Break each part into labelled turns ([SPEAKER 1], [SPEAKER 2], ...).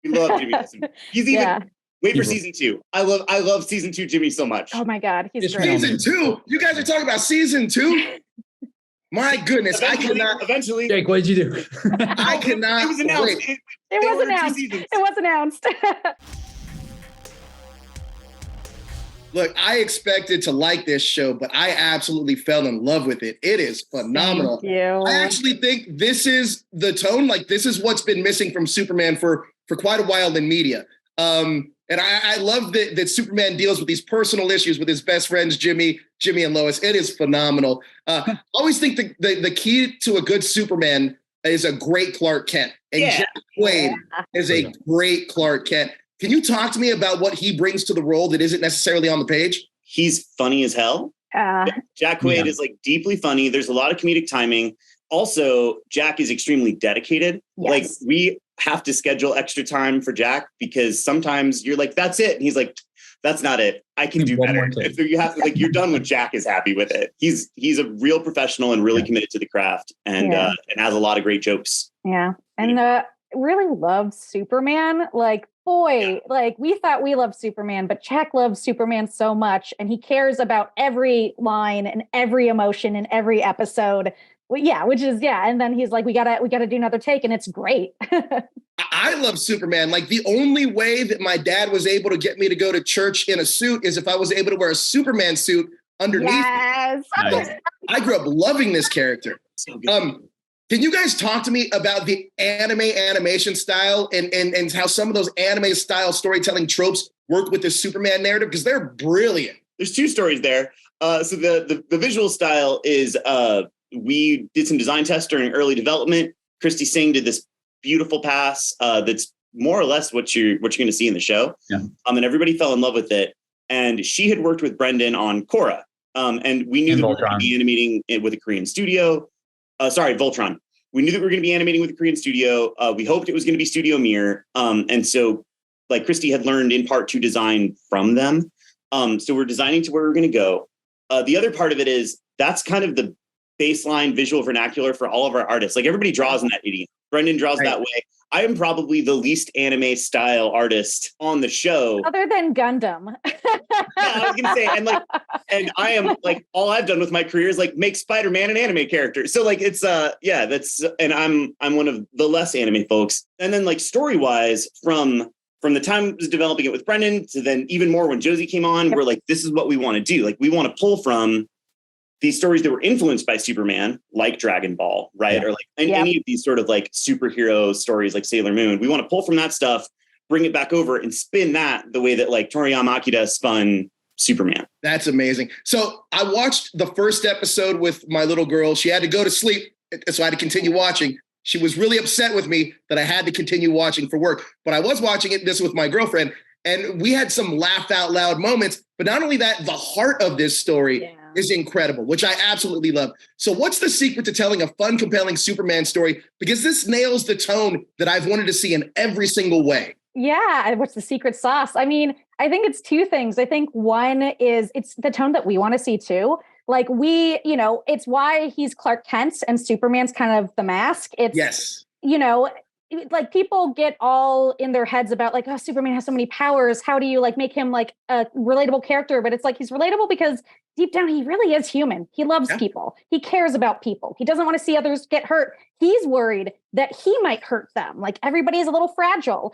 [SPEAKER 1] We love Jimmy Olsen. He's even wait for season 2. I love season 2 Jimmy so much.
[SPEAKER 2] Oh my God, he's great.
[SPEAKER 3] Season 2. You guys are talking about season 2? My goodness, I cannot.
[SPEAKER 1] Eventually,
[SPEAKER 4] Jake, what did you do?
[SPEAKER 3] I cannot.
[SPEAKER 1] It was announced.
[SPEAKER 2] It was announced. It was announced.
[SPEAKER 3] Look, I expected to like this show, but I absolutely fell in love with it. It is phenomenal.
[SPEAKER 2] Thank you.
[SPEAKER 3] I actually think this is the tone. Like, this is what's been missing from Superman for quite a while in media. And I love that Superman deals with these personal issues with his best friends, Jimmy and Lois. It is phenomenal. I always think the key to a good Superman is a great Clark Kent. And Jack Quaid is a great Clark Kent. Can you talk to me about what he brings to the role that isn't necessarily on the page?
[SPEAKER 1] He's funny as hell. Jack Quaid is like deeply funny. There's a lot of comedic timing. Also, Jack is extremely dedicated.
[SPEAKER 2] Yes.
[SPEAKER 1] Like, we have to schedule extra time for Jack because sometimes you're like, that's it. And he's like, that's not it. I can do better. And so you have to, like, you're done when Jack is happy with it. He's a real professional and really committed to the craft and has a lot of great jokes.
[SPEAKER 2] Yeah. And really loves Superman. Like, boy, like, we thought we loved Superman, but Jack loves Superman so much. And he cares about every line and every emotion in every episode. Well, and then he's like, we gotta do another take, and it's great.
[SPEAKER 3] I love Superman. Like, the only way that my dad was able to get me to go to church in a suit is if I was able to wear a Superman suit underneath.
[SPEAKER 2] Yes.
[SPEAKER 3] I grew up loving this character.
[SPEAKER 1] So good.
[SPEAKER 3] Can you guys talk to me about the animation style and how some of those anime style storytelling tropes work with the Superman narrative? Because they're brilliant.
[SPEAKER 1] There's 2 stories there. So the visual style is we did some design tests during early development. Christy Singh did this beautiful pass that's more or less what you're going to see in the show. Yeah. And everybody fell in love with it. And she had worked with Brendan on Korra. And we knew that we were going to be animating it with a Korean studio. Voltron. We knew that we were going to be animating with a Korean studio. We hoped it was going to be Studio Mir. And so, like, Christy had learned in part to design from them. So we're designing to where we're going to go. The other part of it is that's kind of the baseline visual vernacular for all of our artists. Like, everybody draws in that idiom. Brendan draws that way. I am probably the least anime style artist on the show.
[SPEAKER 2] Other than Gundam.
[SPEAKER 1] I was gonna say, and I am like, all I've done with my career is like make Spider-Man an anime character. So like it's and I'm one of the less anime folks. And then like story-wise, from the time I was developing it with Brendan to then even more when Josie came on, we're like, this is what we want to do. Like, we want to pull from these stories that were influenced by Superman, like Dragon Ball, right? Yeah. Or like any of these sort of like superhero stories like Sailor Moon. We want to pull from that stuff, bring it back over and spin that the way that like Toriyama Akira spun Superman.
[SPEAKER 3] That's amazing. So I watched the first episode with my little girl. She had to go to sleep, so I had to continue watching. She was really upset with me that I had to continue watching for work, but I was watching this with my girlfriend, and we had some laugh out loud moments. But not only that, the heart of this story is incredible, which I absolutely love. So what's the secret to telling a fun, compelling Superman story? Because this nails the tone that I've wanted to see in every single way.
[SPEAKER 2] Yeah. What's the secret sauce? I mean, I think it's 2 things. I think one is it's the tone that we want to see too. Like it's why he's Clark Kent and Superman's kind of the mask. It's, like people get all in their heads about like, oh, Superman has so many powers. How do you like make him like a relatable character? But it's like, he's relatable because deep down, he really is human. He loves people. He cares about people. He doesn't want to see others get hurt. He's worried that he might hurt them. Like, everybody's a little fragile.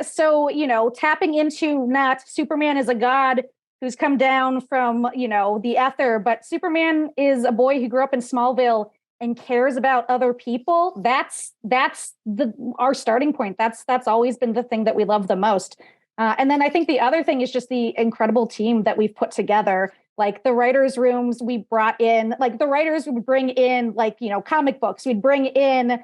[SPEAKER 2] So, tapping into not Superman is a god who's come down from, the ether, but Superman is a boy who grew up in Smallville and cares about other people. That's our starting point. That's always been the thing that we love the most. And then I think the other thing is just the incredible team that we've put together. Like the writers' rooms, we brought in, like the writers would bring in like, comic books. We'd bring in,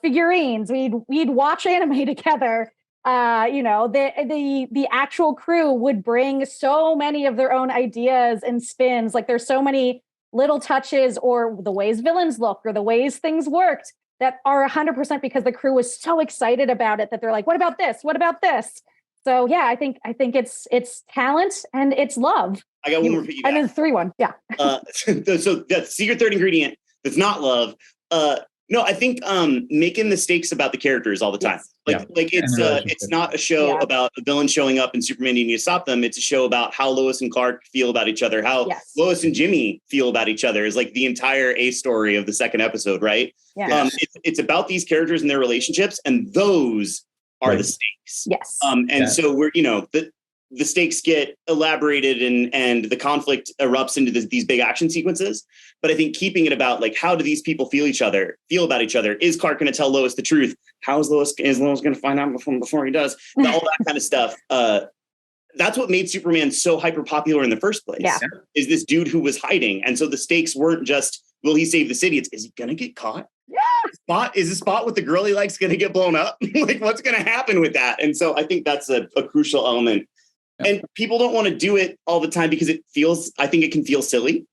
[SPEAKER 2] figurines. We'd watch anime together. The actual crew would bring so many of their own ideas and spins. Like, there's so many little touches or the ways villains look or the ways things worked that are 100% because the crew was so excited about it that they're like, what about this? What about this? So yeah, I think it's talent and it's love.
[SPEAKER 1] I got one more for you.
[SPEAKER 2] And then 3-1. Yeah.
[SPEAKER 1] So that secret third ingredient that's not love. No, I think making the stakes about the characters all the time.
[SPEAKER 2] Yes.
[SPEAKER 1] Like it's not a show about a villain showing up and Superman needing to stop them. It's a show about how Lois and Clark feel about each other, how Lois and Jimmy feel about each other is like the entire A story of the second episode, right?
[SPEAKER 2] Yeah.
[SPEAKER 1] It's about these characters and their relationships, and those are the stakes.
[SPEAKER 2] Yes.
[SPEAKER 1] So we're, the stakes get elaborated and the conflict erupts into these big action sequences. But I think keeping it about like, how do these people feel about each other? Is Clark going to tell Lois the truth? How is Lois going to find out before he does? All that kind of stuff. That's what made Superman so hyper popular in the first place.
[SPEAKER 2] Yeah.
[SPEAKER 1] Is this dude who was hiding. And so the stakes weren't just, will he save the city? It's, is he going to get caught?
[SPEAKER 2] Yeah.
[SPEAKER 1] Is the spot with the girl he likes going to get blown up? Like, what's going to happen with that? And so I think that's a crucial element. And people don't want to do it all the time because I think it can feel silly.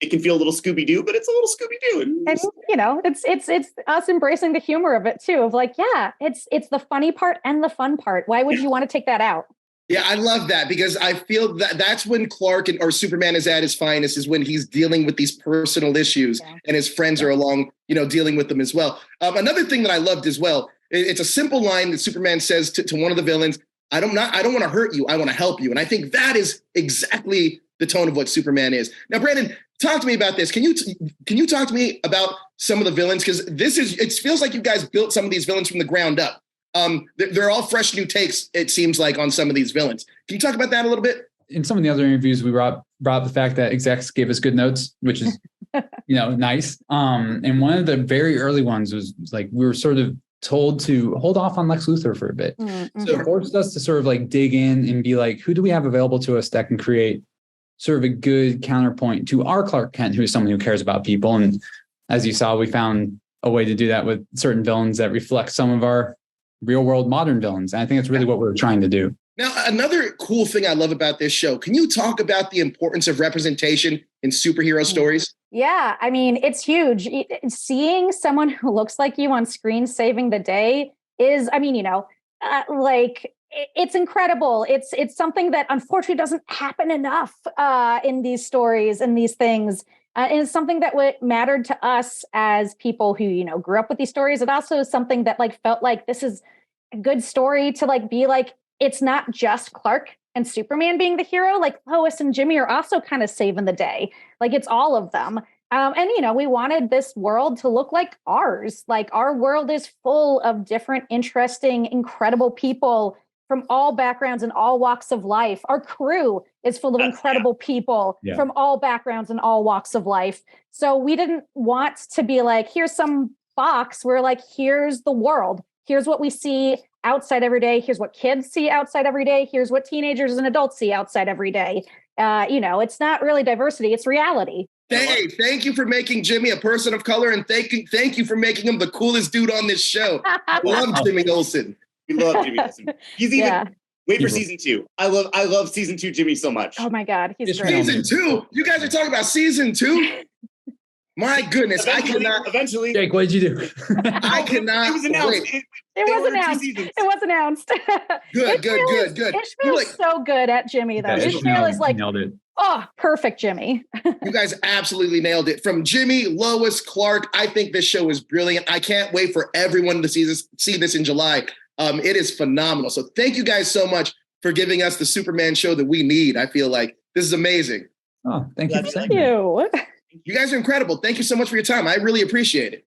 [SPEAKER 1] It can feel a little Scooby-Doo, but it's a little Scooby-Doo.
[SPEAKER 2] And it's us embracing the humor of it too, of like, it's the funny part and the fun part. Why would you want to take that out?
[SPEAKER 3] Yeah, I love that because I feel that that's when Clark or Superman is at his finest, is when he's dealing with these personal issues and his friends are along, dealing with them as well. Another thing that I loved as well, it's a simple line that Superman says to one of the villains, I don't want to hurt you. I want to help you. And I think that is exactly the tone of what Superman is. Now, Brandon, talk to me about this. Can you talk to me about some of the villains? Because it feels like you guys built some of these villains from the ground up. They're all fresh new takes, it seems like, on some of these villains. Can you talk about that a little bit?
[SPEAKER 4] In some of the other interviews, we brought up the fact that execs gave us good notes, which is, nice. And one of the very early ones was like, we were sort of told to hold off on Lex Luthor for a bit. Mm-hmm. So it forced us to sort of like dig in and be like, who do we have available to us that can create sort of a good counterpoint to our Clark Kent, who is someone who cares about people. And as you saw, we found a way to do that with certain villains that reflect some of our real world modern villains. And I think that's really what we're trying to do.
[SPEAKER 3] Now, another cool thing I love about this show, can you talk about the importance of representation in superhero stories?
[SPEAKER 2] Yeah, I mean, it's huge. Seeing someone who looks like you on screen saving the day is, it's incredible. It's something that unfortunately doesn't happen enough in these stories and these things. And it's something that mattered to us as people who, grew up with these stories. It also is something that felt like this is a good story to be like, it's not just Clark and Superman being the hero. Like Lois and Jimmy are also kind of saving the day. Like it's all of them. And we wanted this world to look like ours. Like our world is full of different, interesting, incredible people from all backgrounds and all walks of life. Our crew is full of incredible people from all backgrounds and all walks of life. So we didn't want to be like, here's some box. We're like, here's the world. Here's what we see outside every day. Here's what kids see outside every day. Here's what teenagers and adults see outside every day. It's not really diversity. It's reality.
[SPEAKER 3] Hey, thank you for making Jimmy a person of color. And thank you for making him the coolest dude on this show. Love Jimmy Olsen.
[SPEAKER 1] We love Jimmy Olsen. He's even wait for season 2. I love season 2 Jimmy so much.
[SPEAKER 2] Oh my God, he's great.
[SPEAKER 3] Season 2. You guys are talking about season 2. My goodness,
[SPEAKER 1] Eventually,
[SPEAKER 4] Jake, what did you do?
[SPEAKER 3] I cannot.
[SPEAKER 1] It was announced.
[SPEAKER 2] It was announced.
[SPEAKER 3] Good.
[SPEAKER 2] Ishmael is so good at Jimmy, though. Ishmael is like, nailed it. Oh, perfect, Jimmy.
[SPEAKER 3] You guys absolutely nailed it. From Jimmy, Lois, Clark, I think this show is brilliant. I can't wait for everyone to see this in July. It is phenomenal. So thank you guys so much for giving us the Superman show that we need. I feel like this is amazing.
[SPEAKER 4] Oh, thank you.
[SPEAKER 2] Thank you.
[SPEAKER 3] You guys are incredible. Thank you so much for your time. I really appreciate it.